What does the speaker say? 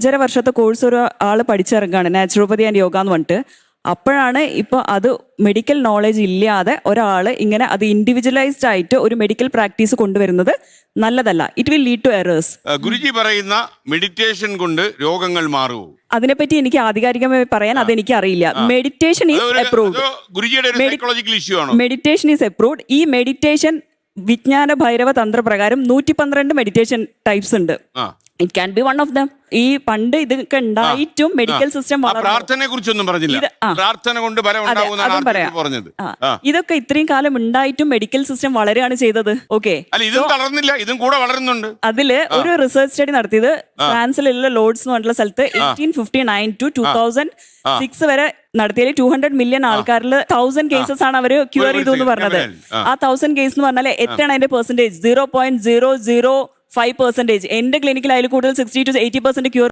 5.5 വർഷത്തെ കോഴ്സ് ഒരു ആള് പഠിച്ചിറങ്ങാണ് നാച്ചുറോപ്പതി ആൻഡ് യോഗ എന്ന് പറഞ്ഞിട്ട്. അപ്പോഴാണ് ഇപ്പോൾ അത് മെഡിക്കൽ നോളജ് ഇല്ലാതെ ഒരാൾ ഇങ്ങനെ അത് ഇൻഡിവിജ്വലൈസ്ഡ് ആയിട്ട് ഒരു മെഡിക്കൽ പ്രാക്ടീസ് കൊണ്ടുവരുന്നത് നല്ലതല്ല. It will lead to errors. Guruji പറയുന്ന മെഡിറ്റേഷൻ കൊണ്ട് രോഗങ്ങൾ മാറുമോ? അതിനെപ്പറ്റി എനിക്ക് ആധികാരികമായി പറയാൻ അതെനിക്ക് അറിയില്ല. Meditation is approved. ഗുരുജിയുടെ സൈക്കോളജിക്കൽ ഇഷ്യൂ ആണോ? Meditation is approved. ഈ മെഡിറ്റേഷൻ വിജ്ഞാന ഭൈരവ തന്ത്രപ്രകാരം 112 മെഡിറ്റേഷൻ ടൈപ്സ് ഉണ്ട്. It can be one of them. ഈ പണ്ട് ഇതൊക്കെ ഉണ്ടായിട്ടും മെഡിക്കൽ സിസ്റ്റം പ്രാർത്ഥനയെ കുറിച്ചൊന്നും പറഞ്ഞില്ല. പ്രാർത്ഥന കൊണ്ട് ഫലം അതും പറയാം. ഇതൊക്കെ ഇത്രയും കാലം ഉണ്ടായിട്ടും മെഡിക്കൽ സിസ്റ്റം വളരെയാണ് ചെയ്തത്. ഓക്കെ, ഇതും തളർന്നില്ല, ഇതും കൂടെ വളരുന്നുണ്ട്. അതില് ഒരു റിസർച്ച് സ്റ്റഡി നടത്തിയത് ഫ്രാൻസിലുള്ള ലോർഡ്സ് എന്ന് പറഞ്ഞിട്ടുള്ള സ്ഥലത്ത് 1859 to 2006 വരെ നടത്തിയതിൽ 200 മില്യൺ ആൾക്കാരിൽ 1000 കേസസ് ആണ് അവര് ക്യൂർ ചെയ്തു എന്ന് പറഞ്ഞത്. ആ 1000 കേസ് എന്ന് പറഞ്ഞാൽ എത്രയാണ് അതിന്റെ പെർസെന്റേജ്? 0.005%. എന്റെ ക്ലിനിക്കിൽ അതിൽ കൂടുതൽ 60 to 80% ക്യൂർ